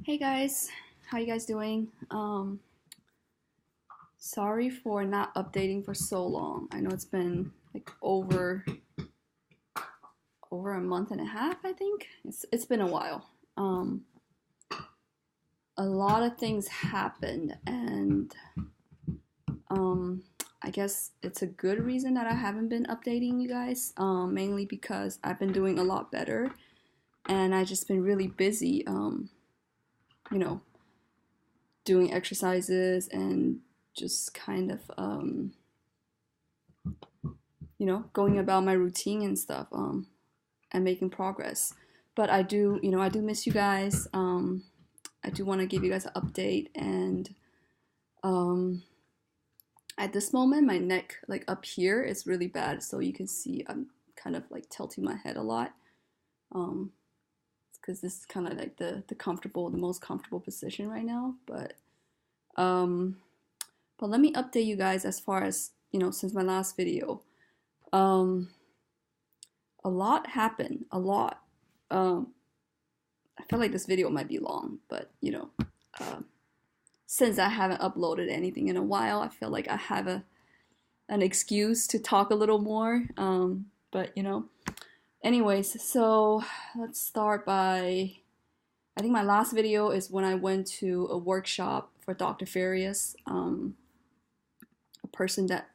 Hey guys, how you guys doing? Sorry for not updating for so long. I know it's been like over a month and a half, I think. It's been a while. Um a lot of things happened and I guess it's a good reason that I haven't been updating you guys. Mainly because I've been doing a lot better and I just been really busy you know, doing exercises and just kind of going about my routine and stuff and making progress. But I do miss you guys. I do want to give you guys an update. And um, at this moment, my neck, like up here, is really bad. So you can see I'm kind of like tilting my head a lot. Um, because this is kind of like the most comfortable position right now. Um, but let me update you guys as far as since my last video. Um, a lot happened. A lot. Um, I feel like this video might be long, but uh, since I haven't uploaded anything in a while, I feel like I have an excuse to talk a little more. But anyways, so let's start by. I think my last video is when I went to a workshop for Dr. Farias, a person that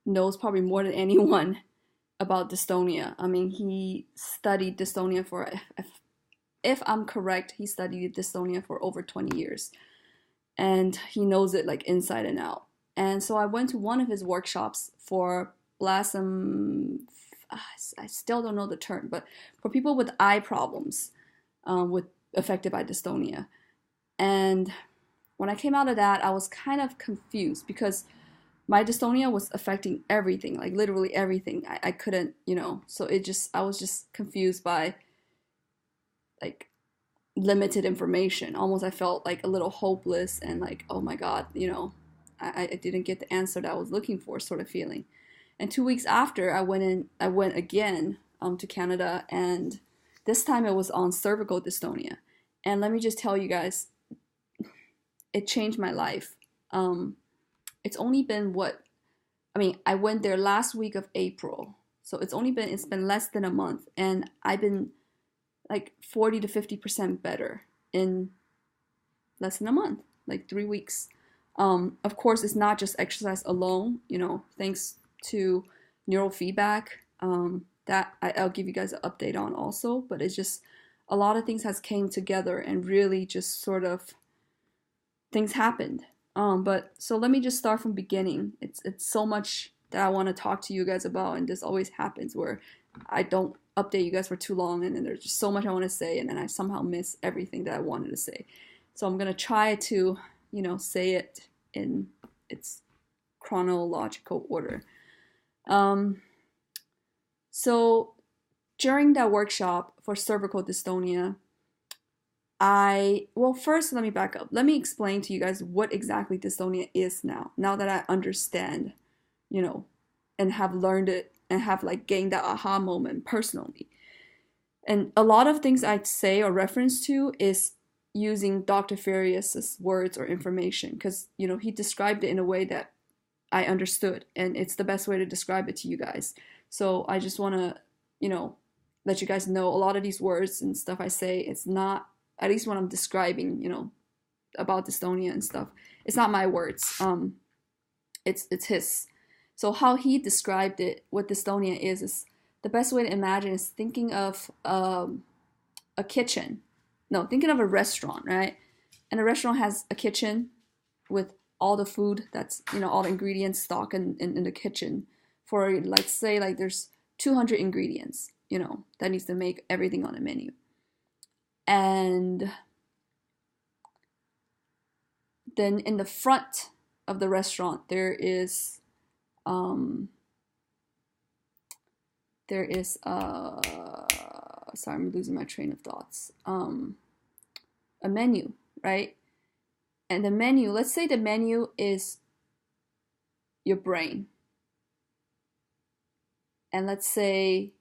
knows probably more than anyone about dystonia. I mean, he studied dystonia for, if I'm correct, he studied dystonia for over 20 years. And he knows it like inside and out. And so I went to one of his workshops for Blossom, I still don't know the term, but for people with eye problems, with affected by dystonia. And when I came out of that, I was kind of confused because my dystonia was affecting everything, like literally everything. I couldn't, so I was just confused by like limited information. Almost I felt like a little hopeless and like, oh my God, I didn't get the answer that I was looking for, sort of feeling. And 2 weeks after, I went again to Canada, and this time it was on cervical dystonia. And let me just tell you guys, it changed my life. It's only been I went there last week of April. So it's been less than a month, and I've been like 40 to 50% better in less than a month, like 3 weeks. Of course, it's not just exercise alone, thanks to neurofeedback, that I'll give you guys an update on also, but it's just a lot of things has came together and really just sort of things happened. But so let me just start from beginning. It's so much that I want to talk to you guys about, and this always happens where I don't update you guys for too long, and then there's just so much I want to say, and then I somehow miss everything that I wanted to say. So I'm gonna try to, say it in its chronological order. So during that workshop for cervical dystonia, first let me back up. Let me explain to you guys what exactly dystonia is now that I understand, and have learned it and have like gained that aha moment personally. And a lot of things I'd say or reference to is using Dr. Farias's words or information because, he described it in a way that I understood, and it's the best way to describe it to you guys. So I just want to, let you guys know a lot of these words and stuff I say, it's not, at least when I'm describing, about dystonia and stuff, it's not my words. It's his. So how he described it, what dystonia is the best way to imagine is thinking of a kitchen. No, thinking of a restaurant, right? And a restaurant has a kitchen with all the food that's, all the ingredients stocked in the kitchen for, let's say, like there's 200 ingredients, that needs to make everything on the menu. And then in the front of the restaurant, there is sorry, I'm losing my train of thoughts. A menu, right? And the menu, let's say the menu is your brain. And let's say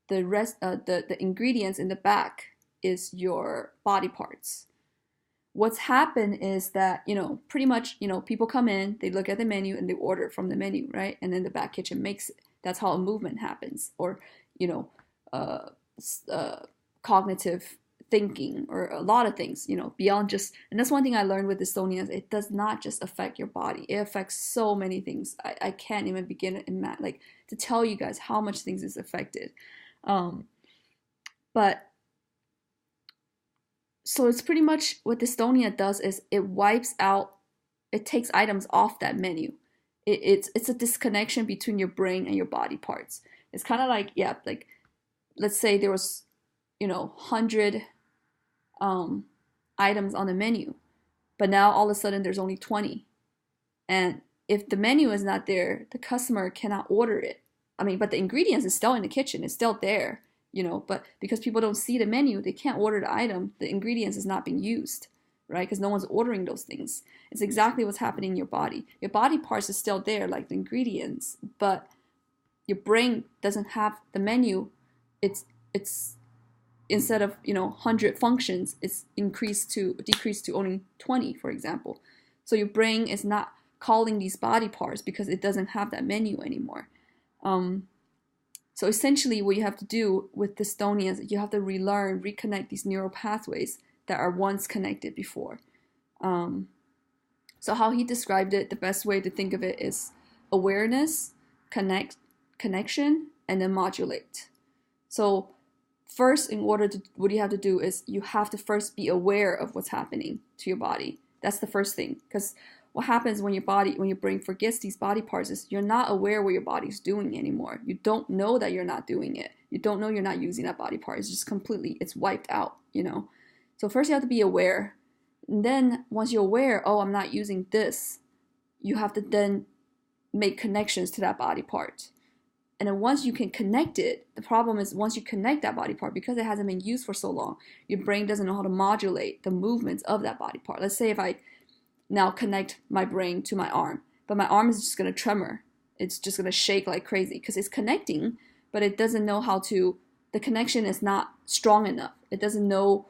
the ingredients in the back is your body parts. What's happened is that, pretty much, people come in, they look at the menu and they order from the menu, right? And then the back kitchen makes it. That's how a movement happens, or, uh, cognitive thinking, or a lot of things, beyond just, and that's one thing I learned with dystonia. It does not just affect your body. It affects so many things. I can't even begin to tell you guys how much things is affected. But so it's pretty much what dystonia does is it takes items off that menu. It's a disconnection between your brain and your body parts. It's kind of like, let's say there was, 100 items on the menu, but now all of a sudden there's only 20. And if the menu is not there, the customer cannot order it. But the ingredients is still in the kitchen. It's still there. But because people don't see the menu, they can't order the item. The ingredients is not being used, right? Because no one's ordering those things. It's exactly what's happening in your body. Your body parts is still there, like the ingredients, but your brain doesn't have the menu. It's instead of 100 functions, it's decreased to only 20, for example. So your brain is not calling these body parts because it doesn't have that menu anymore. So essentially what you have to do with dystonia is you have to reconnect these neural pathways that are once connected before. So how he described it, the best way to think of it is awareness, connection, and then modulate. So first, what you have to do is you have to first be aware of what's happening to your body. That's the first thing, because what happens when your brain forgets these body parts is you're not aware what your body's doing anymore. You don't know that you're not doing it. You don't know you're not using that body part. It's just it's wiped out, So first you have to be aware. And then once you're aware, I'm not using this, you have to then make connections to that body part. And then once you can connect it, the problem is once you connect that body part, because it hasn't been used for so long, your brain doesn't know how to modulate the movements of that body part. Let's say if I now connect my brain to my arm, but my arm is just going to tremor. It's just going to shake like crazy because it's connecting, but it doesn't know the connection is not strong enough. It doesn't know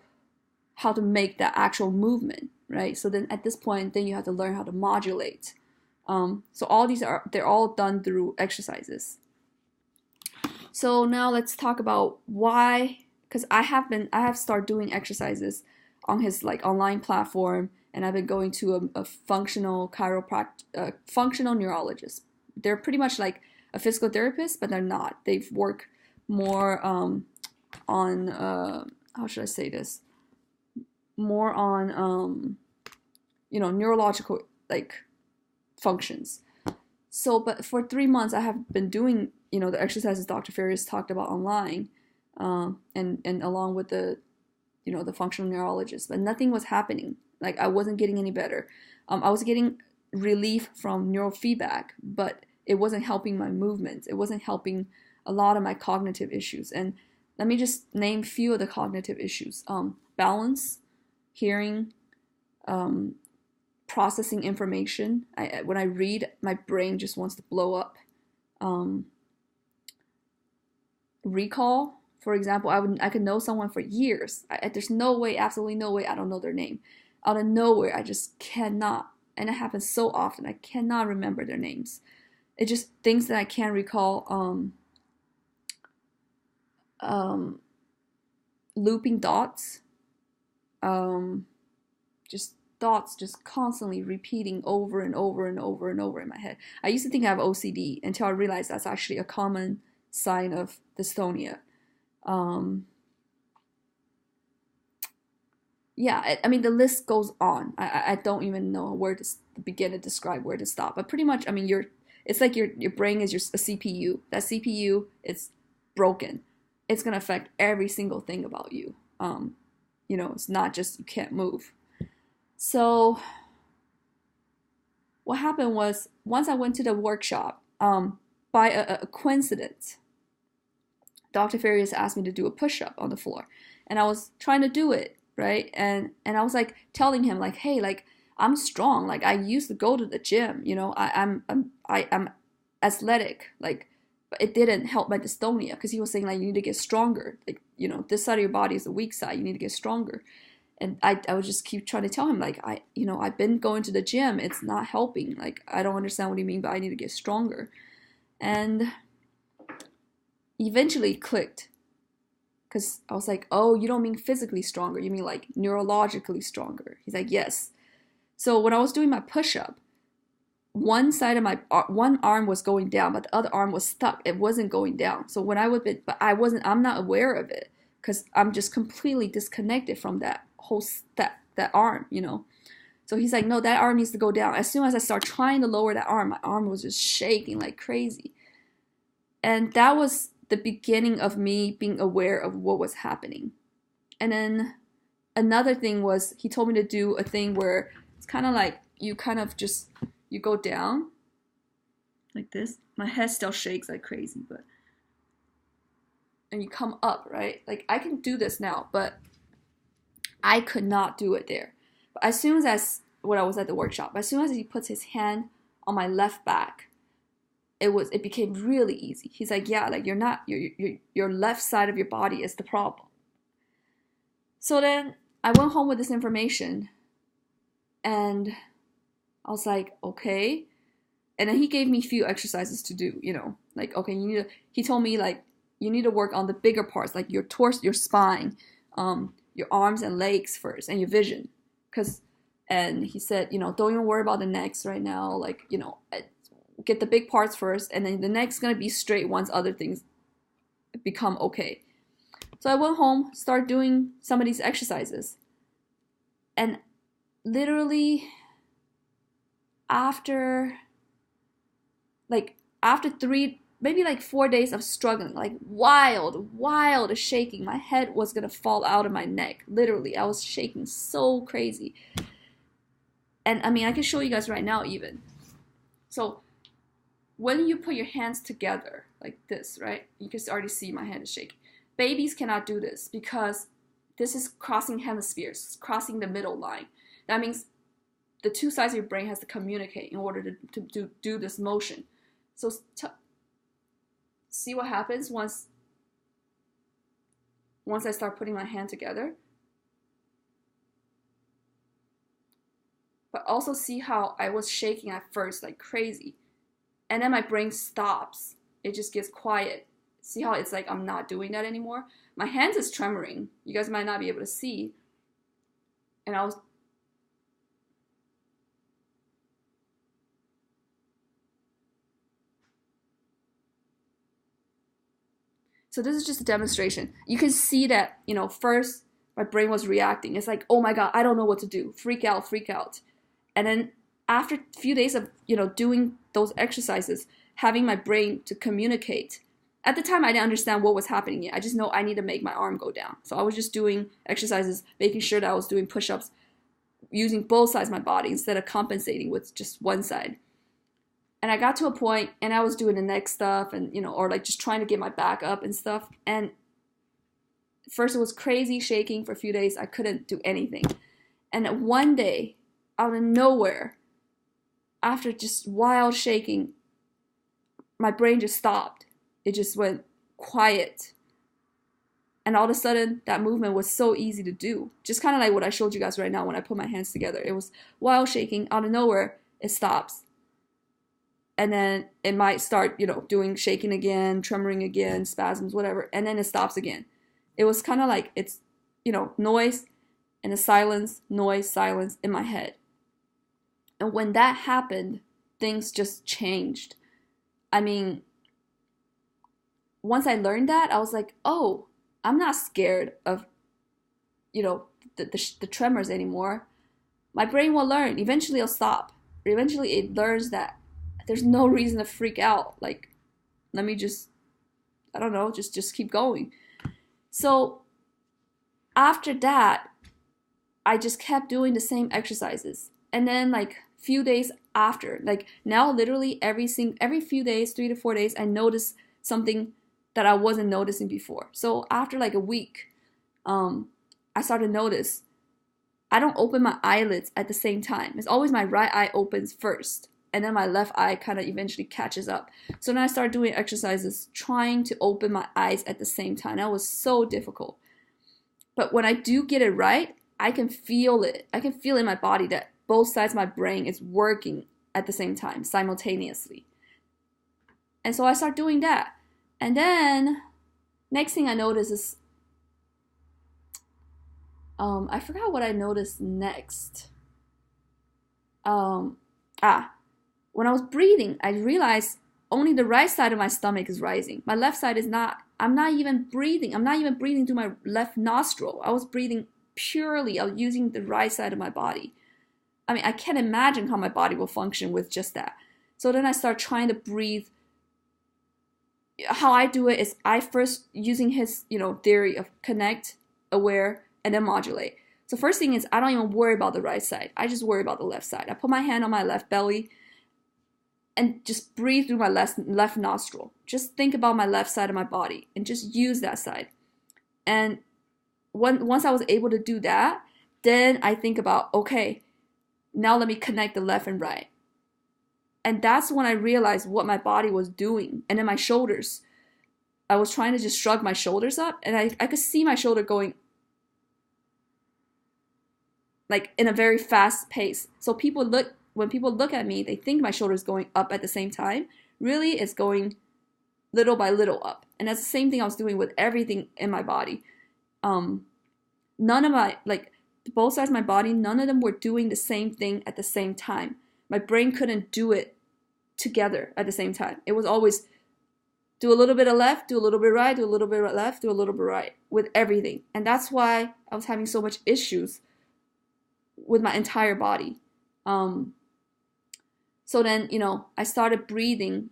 how to make that actual movement, right? So then at this point, then you have to learn how to modulate. So all these they're all done through exercises. So now let's talk about why, because I have started doing exercises on his online platform, and I've been going to a functional functional neurologist. They're pretty much like a physical therapist, but they're not. They work more on how should I say this? More on neurological functions. So, but for 3 months, I have been doing the exercises Dr. Farias talked about online, and along with the the functional neurologist, but nothing was happening. I wasn't getting any better. I was getting relief from neurofeedback, but it wasn't helping my movements. It wasn't helping a lot of my cognitive issues. And let me just name a few of the cognitive issues. Balance, hearing, processing information. When I read, my brain just wants to blow up. Recall, for example, I could know someone for years. There's no way, absolutely no way I don't know their name. Out of nowhere, I just cannot, and it happens so often, I cannot remember their names. It's just things that I can't recall. Looping thoughts. Just thoughts just constantly repeating over and over and over and over in my head. I used to think I have OCD until I realized that's actually a common sign of dystonia. Yeah, I mean, the list goes on. I don't even know where to begin to describe where to stop. But pretty much, I mean, it's like your brain is a CPU. That CPU is broken. It's gonna affect every single thing about you. It's not just you can't move. So what happened was, once I went to the workshop, by a coincidence, Dr. Farias asked me to do a push-up on the floor, and I was trying to do it, right? And I was telling him hey, I'm strong. I used to go to the gym, I'm athletic. but it didn't help my dystonia, because he was saying like, you need to get stronger. Like, you know, this side of your body is the weak side. You need to get stronger. And I would just keep trying to tell him like, I've been going to the gym. It's not helping. Like, I don't understand what you mean, but I need to get stronger. And eventually it clicked. Because I was like, oh, you don't mean physically stronger. You mean like neurologically stronger. He's like, yes. So when I was doing my push-up, one side of my one arm was going down, but the other arm was stuck. It wasn't going down. So when I would be, but I'm not aware of it, because I'm just completely disconnected from that whole that arm, you know. So he's like, no, that arm needs to go down. As soon as I start trying to lower that arm, my arm was just shaking like crazy. And that was the beginning of me being aware of what was happening. And then another thing was, he told me to do a thing where it's kind of like you go down like this. My head still shakes like crazy, but, and you come up, right? Like, I can do this now, but I could not do it there. But as soon as when I was at the workshop, as soon as he puts his hand on my left back, it became really easy. He's like, yeah, like your left side of your body is the problem. So then I went home with this information, and I was like, okay. And then he gave me a few exercises to do, you know, like, okay, he told me like, you need to work on the bigger parts, like your torso, your spine, your arms and legs first, and your vision. And he said, you know, don't even worry about the necks right now. Like, you know, get the big parts first, and then the neck's going to be straight once other things become okay. So I went home, started doing some of these exercises. And literally after 3, maybe like 4 days of struggling, like wild shaking, my head was going to fall out of my neck. Literally, I was shaking so crazy. And I mean, I can show you guys right now even. So when you put your hands together like this, right? You can already see my hand is shaking. Babies cannot do this because this is crossing hemispheres, crossing the middle line. That means the two sides of your brain has to communicate in order to do this motion. So see what happens once I start putting my hand together. But also see how I was shaking at first like crazy. And then my brain stops. It just gets quiet. See how it's like I'm not doing that anymore? My hands is tremoring. You guys might not be able to see. And I was... So this is just a demonstration. You can see that, you know, first my brain was reacting. It's like, oh my God, I don't know what to do. Freak out. And then after a few days of, you know, doing those exercises, having my brain to communicate. At the time, I didn't understand what was happening yet. I just know I need to make my arm go down. So I was just doing exercises, making sure that I was doing push-ups, using both sides of my body instead of compensating with just one side. And I got to a point, and I was doing the neck stuff, and, you know, or like just trying to get my back up and stuff. And first it was crazy shaking for a few days. I couldn't do anything. And one day, out of nowhere, after just wild shaking, my brain just stopped. It just went quiet. And all of a sudden, that movement was so easy to do. Just kind of like what I showed you guys right now when I put my hands together. It was wild shaking. Out of nowhere, it stops. And then it might start, you know, doing shaking again, tremoring again, spasms, whatever. And then it stops again. It was kind of like it's, you know, noise and a silence, noise, silence in my head. And when that happened, things just changed. I mean, once I learned that, I was like, oh, I'm not scared of, you know, the tremors anymore. My brain will learn. Eventually it'll stop. Eventually it learns that there's no reason to freak out. Like, let me just, I don't know, just keep going. So after that, I just kept doing the same exercises. And then like few days after, like now literally every few days, 3 to 4 days, I notice something that I wasn't noticing before. So after like a week, I started to notice I don't open my eyelids at the same time. It's always my right eye opens first, and then my left eye kind of eventually catches up. So then I started doing exercises trying to open my eyes at the same time. That was so difficult. But when I do get it right, I can feel it. I can feel in my body that both sides of my brain is working at the same time, simultaneously. And so I start doing that. And then next thing I notice is, I forgot what I noticed next. When I was breathing, I realized only the right side of my stomach is rising. My left side is not. I'm not even breathing. I'm not even breathing through my left nostril. I was breathing purely. I was using the right side of my body. I mean, I can't imagine how my body will function with just that. So then I start trying to breathe. How I do it is I first using his, theory of connect, aware, and then modulate. So first thing is I don't even worry about the right side. I just worry about the left side. I put my hand on my left belly and just breathe through my left nostril. Just think about my left side of my body and just use that side. And once I was able to do that, then I think about, okay, now let me connect the left and right. And that's when I realized what my body was doing. And then my shoulders, I was trying to just shrug my shoulders up, and I could see my shoulder going like in a very fast pace. So when people look at me, they think my shoulder is going up at the same time. Really, it's going little by little up. And that's the same thing I was doing with everything in my body. None of my, both sides of my body, none of them were doing the same thing at the same time. My brain couldn't do it together at the same time. It was always do a little bit of left, do a little bit right, do a little bit of left, do a little bit right with everything. And that's why I was having so much issues with my entire body. So then, I started breathing,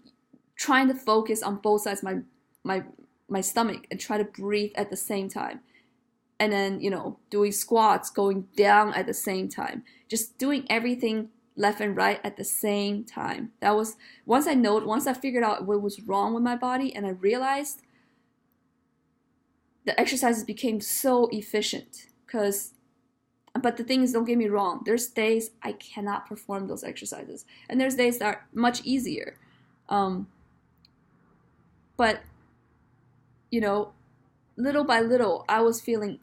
trying to focus on both sides of my stomach and try to breathe at the same time. And then, doing squats, going down at the same time, just doing everything left and right at the same time. That was, once I figured out what was wrong with my body, and I realized the exercises became so efficient. But the thing is, don't get me wrong, there's days I cannot perform those exercises, and there's days that are much easier. But little by little, I was feeling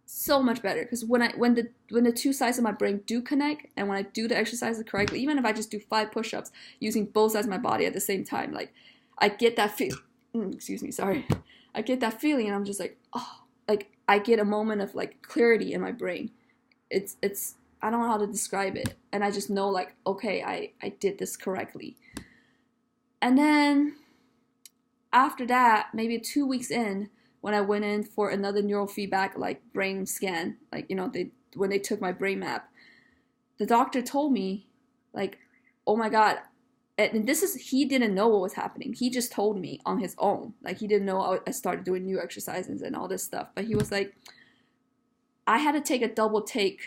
so much better, because when the two sides of my brain do connect, and when I do the exercises correctly, even if I just do 5 push-ups using both sides of my body at the same time, I get that feel. I get that feeling, and I'm just like, oh, I get a moment of clarity in my brain. It's I don't know how to describe it, and I just know okay, I did this correctly. And then after that, maybe 2 weeks in, when I went in for another neurofeedback brain scan, when they took my brain map, the doctor told me oh my God, and he didn't know what was happening. He just told me on his own. He didn't know I started doing new exercises and all this stuff. But he was like, I had to take a double take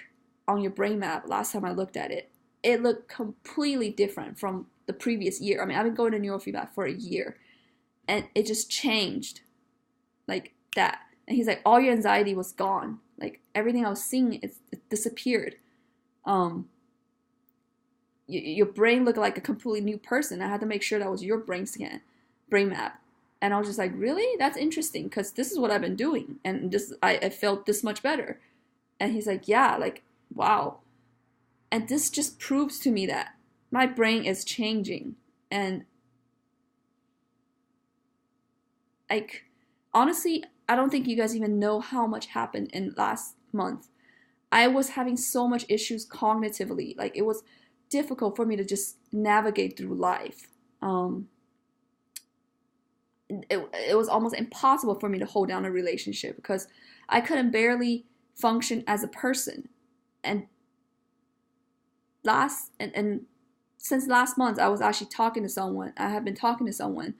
on your brain map last time I looked at it. It looked completely different from the previous year. I mean, I've been going to neurofeedback for a year, and it just changed like that. And he's like, all your anxiety was gone. Everything I was seeing, it disappeared. Your brain looked like a completely new person. I had to make sure that was your brain map. And I was just like, really? That's interesting, because this is what I've been doing, and I felt this much better. And he's like, yeah, wow. And this just proves to me that my brain is changing. And honestly, I don't think you guys even know how much happened in last month. I was having so much issues cognitively. It was difficult for me to just navigate through life. It was almost impossible for me to hold down a relationship, because I couldn't barely function as a person. And since last month, I was actually talking to someone. I have been talking to someone,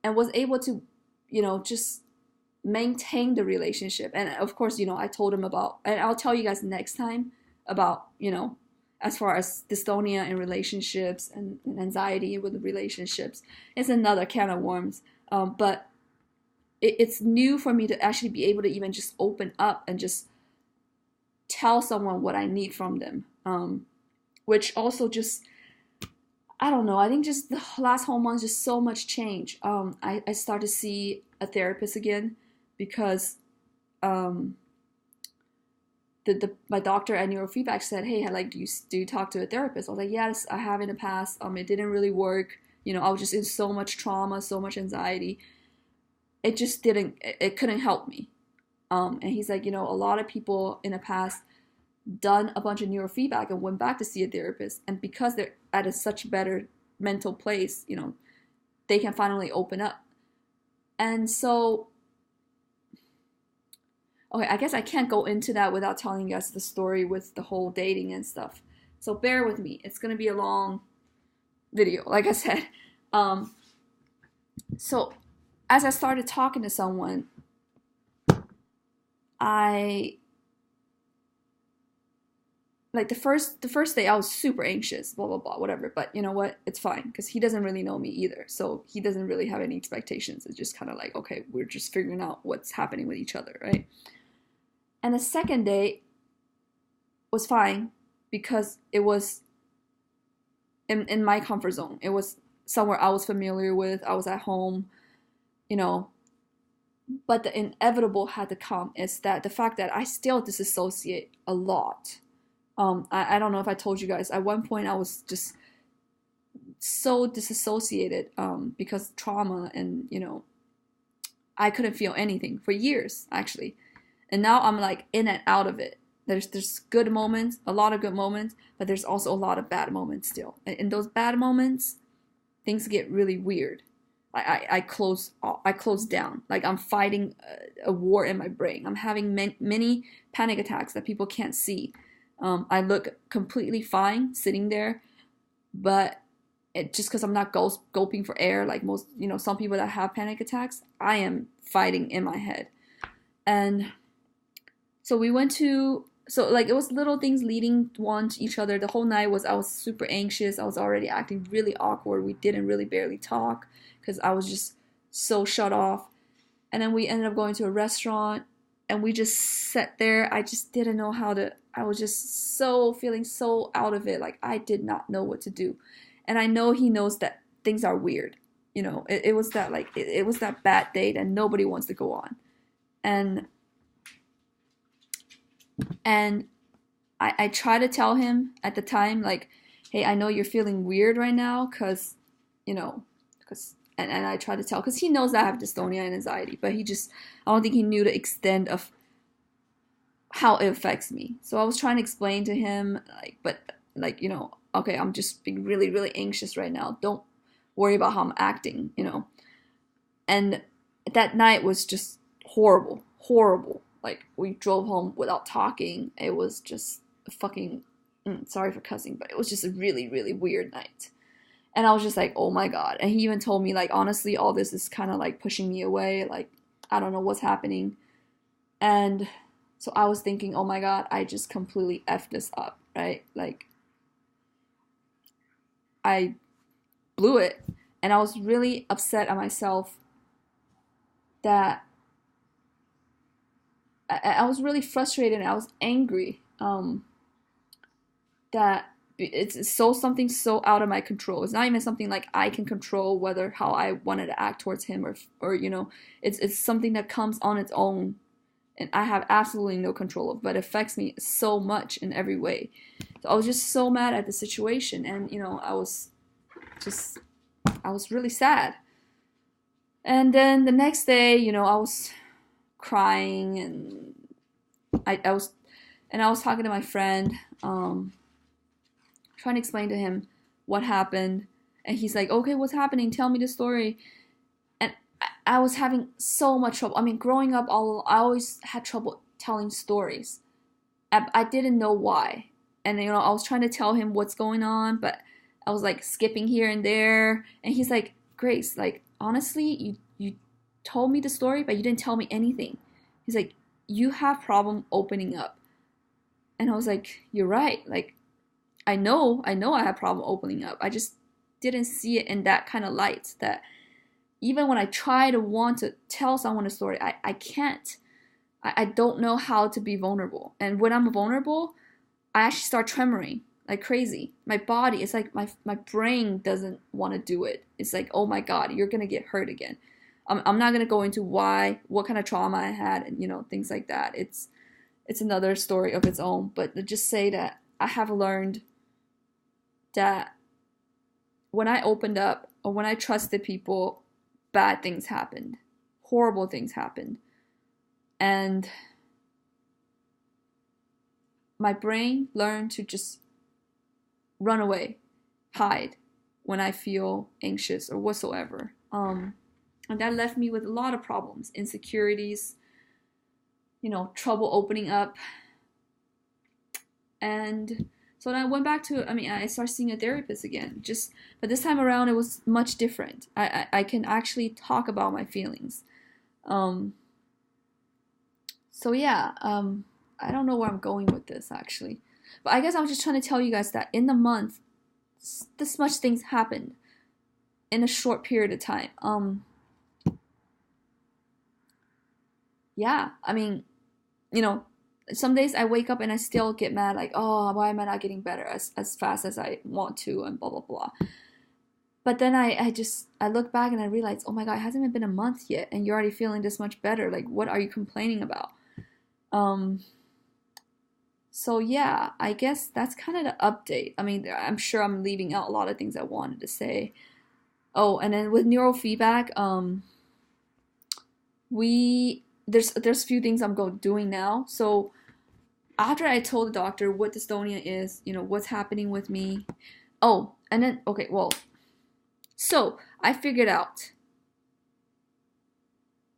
and was able to, just maintain the relationship. And of course, I told him about, and I'll tell you guys next time about, as far as dystonia in relationships and anxiety with the relationships. It's another can of worms. But it's new for me to actually be able to even just open up and just tell someone what I need from them. Which also just, I don't know. I think just the last whole month, just so much change. I started to see a therapist again because um, my doctor at neurofeedback said, "Hey, like, do you talk to a therapist?" I was like, "Yes, I have in the past. It didn't really work. I was just in so much trauma, so much anxiety. It just didn't. It couldn't help me." And he's like, a lot of people in the past done a bunch of neurofeedback and went back to see a therapist, and because they're at a such better mental place, they can finally open up. And so, okay, I guess I can't go into that without telling you guys the story with the whole dating and stuff. So bear with me. It's gonna be a long video, like I said. So as I started talking to someone, I like the first day I was super anxious, blah blah blah, whatever. But you know what? It's fine because he doesn't really know me either, so he doesn't really have any expectations. It's just kind of like, okay, we're just figuring out what's happening with each other, right? And the second day was fine because it was in my comfort zone. It was somewhere I was familiar with. I was at home, But the inevitable had to come is that the fact that I still disassociate a lot. I don't know if I told you guys. At one point, I was just so disassociated because trauma and, I couldn't feel anything for years, actually. And now I'm like in and out of it. There's good moments, a lot of good moments, but there's also a lot of bad moments still. And in those bad moments, things get really weird. I close down. Like I'm fighting a war in my brain. I'm having many panic attacks that people can't see. I look completely fine sitting there, but just because I'm not gulping for air like most, some people that have panic attacks, I am fighting in my head. And so we went to, so like it was little things leading one to each other. The whole night I was super anxious. I was already acting really awkward. We didn't really barely talk because I was just so shut off. And then we ended up going to a restaurant and we just sat there. I just didn't know I was just feeling so out of it. Like I did not know what to do. And I know he knows that things are weird. It was that it was that bad date and nobody wants to go on. And I try to tell him at the time, like, hey, I know you're feeling weird right now because and I try to tell, because he knows that I have dystonia and anxiety, but I don't think he knew the extent of how it affects me. So I was trying to explain to him, okay, I'm just being really, really anxious right now. Don't worry about how I'm acting, And that night was just horrible, horrible. Like, we drove home without talking. It was just a fucking, sorry for cussing, but it was just a really, really weird night. And I was just like, oh my God. And he even told me, like, honestly, all this is kind of like pushing me away. Like, I don't know what's happening. And so I was thinking, oh my God, I just completely effed this up, right? Like, I blew it. And I was really upset at myself that I was really frustrated and I was angry that it's something so out of my control. It's not even something like I can control how I wanted to act towards him or it's something that comes on its own and I have absolutely no control of, but it affects me so much in every way. So I was just so mad at the situation and I was really sad. And then the next day, I was crying and I was talking to my friend, trying to explain to him what happened, and he's like, okay, what's happening? Tell me the story. And I was having so much trouble. I mean, growing up, I always had trouble telling stories. I didn't know why, and I was trying to tell him what's going on, but I was like skipping here and there, and he's like, Grace, like honestly, you told me the story, but you didn't tell me anything. He's like, you have problem opening up. And I was like, you're right. Like, I know I have problem opening up. I just didn't see it in that kind of light, that even when I try to want to tell someone a story, I can't. I don't know how to be vulnerable. And when I'm vulnerable, I actually start tremoring. like crazy. My body, it's like my brain doesn't want to do it. It's like, oh my God, you're going to get hurt again. I'm not going to go into what kind of trauma I had and, things like that. It's another story of its own. But just say that I have learned that when I opened up or when I trusted people, bad things happened. Horrible things happened. And my brain learned to just run away, hide when I feel anxious or whatsoever. And that left me with a lot of problems, insecurities, trouble opening up. And so then I went back to, I started seeing a therapist again. But this time around, it was much different. I can actually talk about my feelings. So yeah, I don't know where I'm going with this actually. But I guess I was just trying to tell you guys that in the month, this much things happened in a short period of time. Yeah, some days I wake up and I still get mad, like, oh, why am I not getting better as fast as I want to, and blah, blah, blah. But then I look back and I realize, oh my God, it hasn't even been a month yet, and you're already feeling this much better. Like, what are you complaining about? So yeah, I guess that's kind of the update. I'm sure I'm leaving out a lot of things I wanted to say. Oh, and then with neurofeedback, there's a few things I'm doing now. So after I told the doctor what dystonia is, what's happening with me. Oh, and then, okay, well, so I figured out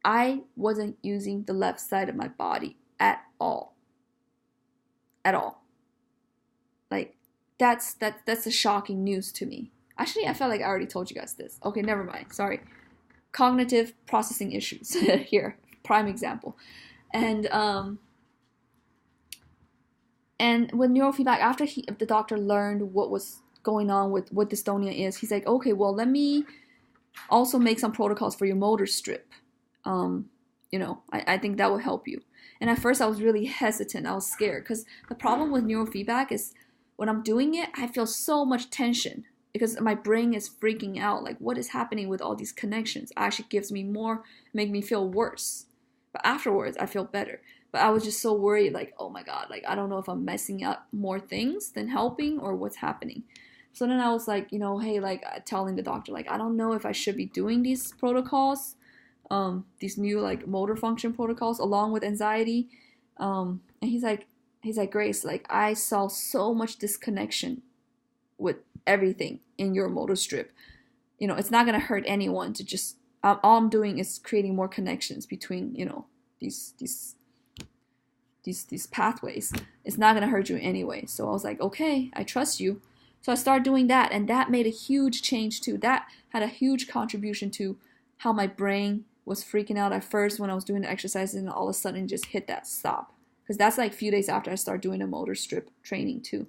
I wasn't using the left side of my body at all. At all. Like, that's a shocking news to me. Actually, I felt like I already told you guys this. Okay, never mind. Sorry. Cognitive processing issues here. Prime example. And with neurofeedback, after the doctor learned what was going on with what dystonia is, he's like, okay, well, let me also make some protocols for your motor strip. I think that will help you. And at first I was really hesitant. I was scared because the problem with neurofeedback is when I'm doing it, I feel so much tension because my brain is freaking out. Like, what is happening with all these connections? It actually gives me more, make me feel worse. But afterwards, I feel better. But I was just so worried, like, oh my God, like, I don't know if I'm messing up more things than helping or what's happening. So then I was like, hey, like, telling the doctor, like, I don't know if I should be doing these protocols, these new, like, motor function protocols along with anxiety. And he's like, Grace, like, I saw so much disconnection with everything in your motor strip. It's not going to hurt anyone to just, all I'm doing is creating more connections between, these pathways. It's not going to hurt you anyway. So I was like, okay, I trust you. So I started doing that, and that made a huge change too. That had a huge contribution to how my brain was freaking out at first when I was doing the exercises, and all of a sudden just hit that stop. Because that's like a few days after I started doing a motor strip training too.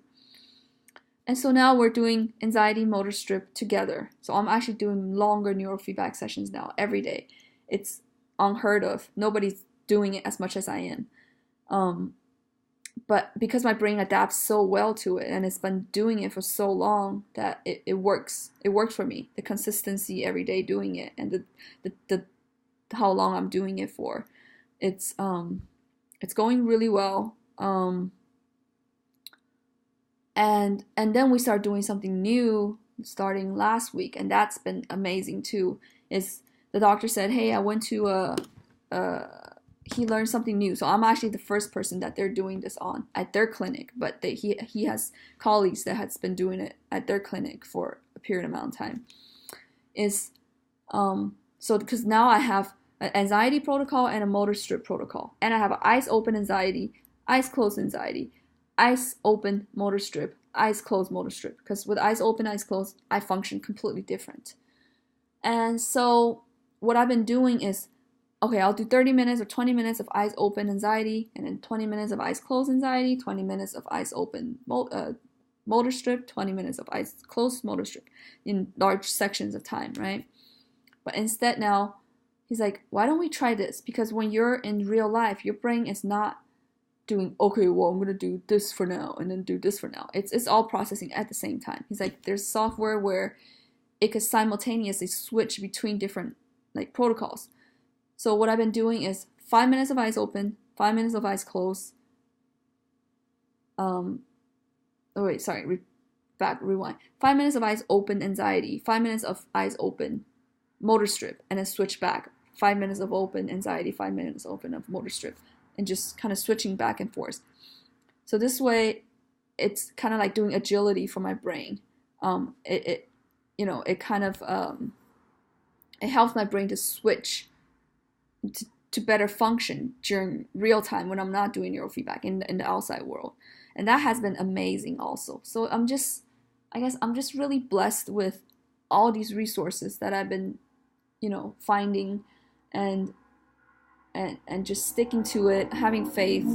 And so now we're doing anxiety motor strip together. So I'm actually doing longer neurofeedback sessions now every day. It's unheard of. Nobody's doing it as much as I am. But because my brain adapts so well to it and it's been doing it for so long that it works. It works for me. The consistency every day doing it and the how long I'm doing it for. It's going really well. And then we start doing something new starting last week, and that's been amazing too. Is the doctor said, hey, I went to he learned something new. So I'm actually the first person that they're doing this on at their clinic, but he has colleagues that has been doing it at their clinic for a period amount of time. So because now I have an anxiety protocol and a motor strip protocol, and I have an eyes open anxiety, eyes closed anxiety, eyes open motor strip, eyes closed motor strip. Because with eyes open, eyes closed, I function completely different. And so what I've been doing is, okay, I'll do 30 minutes or 20 minutes of eyes open anxiety, and then 20 minutes of eyes closed anxiety, 20 minutes of eyes open motor strip, 20 minutes of eyes closed motor strip in large sections of time, right? But instead now, he's like, why don't we try this? Because when you're in real life, your brain is not doing, okay, well, I'm gonna do this for now and then do this for now. It's all processing at the same time. He's like, there's software where it could simultaneously switch between different like protocols. So what I've been doing is 5 minutes of eyes open, 5 minutes of eyes closed. Oh wait, sorry, rewind. 5 minutes of eyes open, anxiety. 5 minutes of eyes open, motor strip, and then switch back. 5 minutes of open, anxiety. 5 minutes open of motor strip, and just kind of switching back and forth. So this way, it's kind of like doing agility for my brain. It kind of it helps my brain to switch to better function during real time when I'm not doing neurofeedback in the outside world. And that has been amazing also. So I guess I'm just really blessed with all these resources that I've been, finding and just sticking to it, having faith,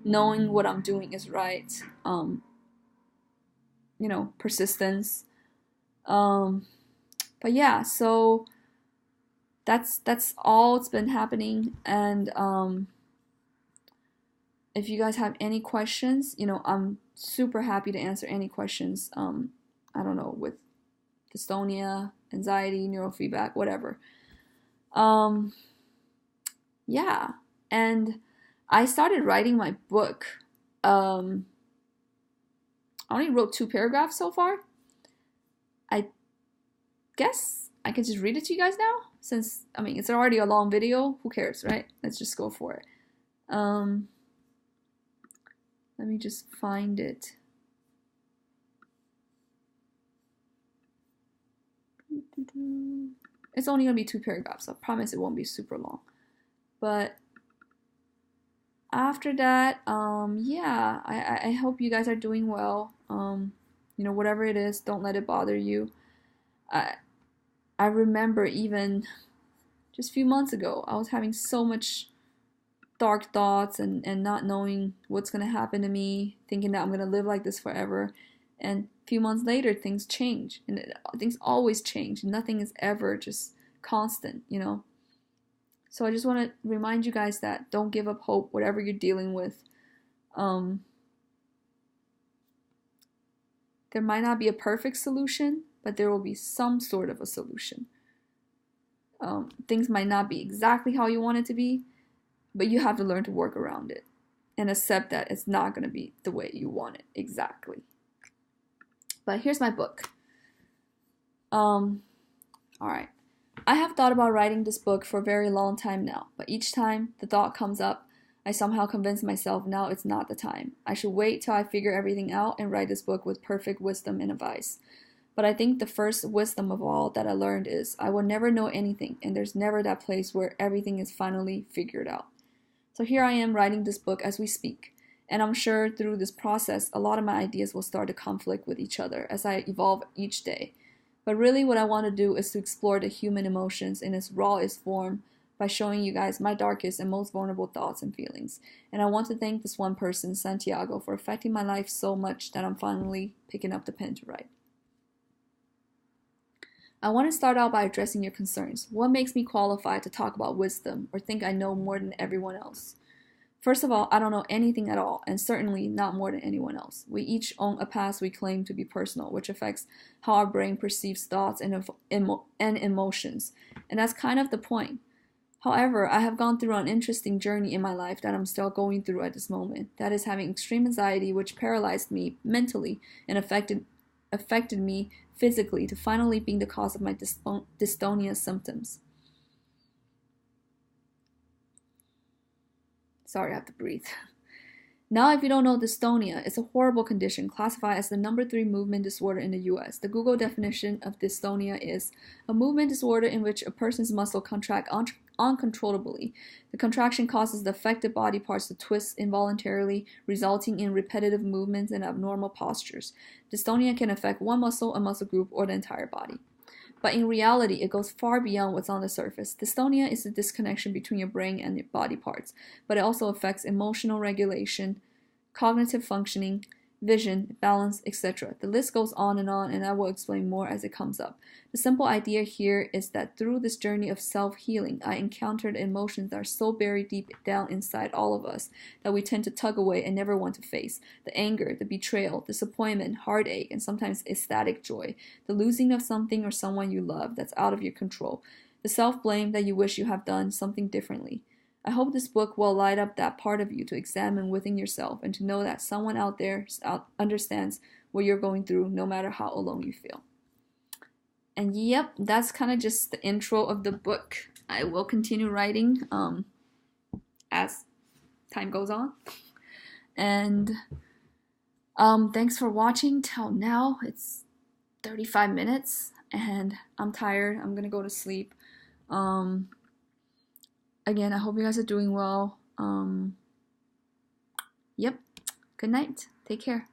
knowing what I'm doing is right, persistence. But yeah, so that's all it's been happening. And if you guys have any questions, I'm super happy to answer any questions. I don't know, with dystonia, anxiety, neurofeedback, whatever. Yeah, and I started writing my book. I only wrote 2 paragraphs so far. I guess I can just read it to you guys now, since, it's already a long video. Who cares, right? Let's just go for it. Let me just find it. It's only gonna be 2 paragraphs. I promise it won't be super long. But after that, yeah, I hope you guys are doing well. Whatever it is, don't let it bother you. I remember even just a few months ago, I was having so much dark thoughts and not knowing what's going to happen to me, thinking that I'm going to live like this forever. And a few months later, things change. And things always change. Nothing is ever just constant, So I just want to remind you guys that don't give up hope, whatever you're dealing with. There might not be a perfect solution, but there will be some sort of a solution. Things might not be exactly how you want it to be, but you have to learn to work around it and accept that it's not going to be the way you want it exactly. But here's my book. All right. I have thought about writing this book for a very long time now, but each time the thought comes up, I somehow convince myself now it's not the time. I should wait till I figure everything out and write this book with perfect wisdom and advice. But I think the first wisdom of all that I learned is I will never know anything, and there's never that place where everything is finally figured out. So here I am writing this book as we speak, and I'm sure through this process, a lot of my ideas will start to conflict with each other as I evolve each day. But really what I want to do is to explore the human emotions in its rawest form by showing you guys my darkest and most vulnerable thoughts and feelings. And I want to thank this one person, Santiago, for affecting my life so much that I'm finally picking up the pen to write. I want to start out by addressing your concerns. What makes me qualified to talk about wisdom or think I know more than everyone else? First of all, I don't know anything at all, and certainly not more than anyone else. We each own a past we claim to be personal, which affects how our brain perceives thoughts and emotions. And that's kind of the point. However, I have gone through an interesting journey in my life that I'm still going through at this moment. That is having extreme anxiety, which paralyzed me mentally and affected me physically, to finally being the cause of my dystonia symptoms. Sorry, I have to breathe. Now, if you don't know, dystonia is a horrible condition classified as the number 3 movement disorder in the US. The Google definition of dystonia is a movement disorder in which a person's muscle contract uncontrollably. The contraction causes the affected body parts to twist involuntarily, resulting in repetitive movements and abnormal postures. Dystonia can affect one muscle, a muscle group, or the entire body. But in reality, it goes far beyond what's on the surface. Dystonia is a disconnection between your brain and your body parts, but it also affects emotional regulation, cognitive functioning, vision, balance, etc. The list goes on, and I will explain more as it comes up. The simple idea here is that through this journey of self-healing, I encountered emotions that are so buried deep down inside all of us that we tend to tug away and never want to face. The anger, the betrayal, disappointment, heartache, and sometimes ecstatic joy. The losing of something or someone you love that's out of your control. The self-blame that you wish you have done something differently. I hope this book will light up that part of you to examine within yourself and to know that someone out there understands what you're going through, no matter how alone you feel. And yep, that's kind of just the intro of the book. I will continue writing as time goes on. And thanks for watching till now. It's 35 minutes and I'm tired. I'm gonna go to sleep. Again, I hope you guys are doing well. Yep. Good night. Take care.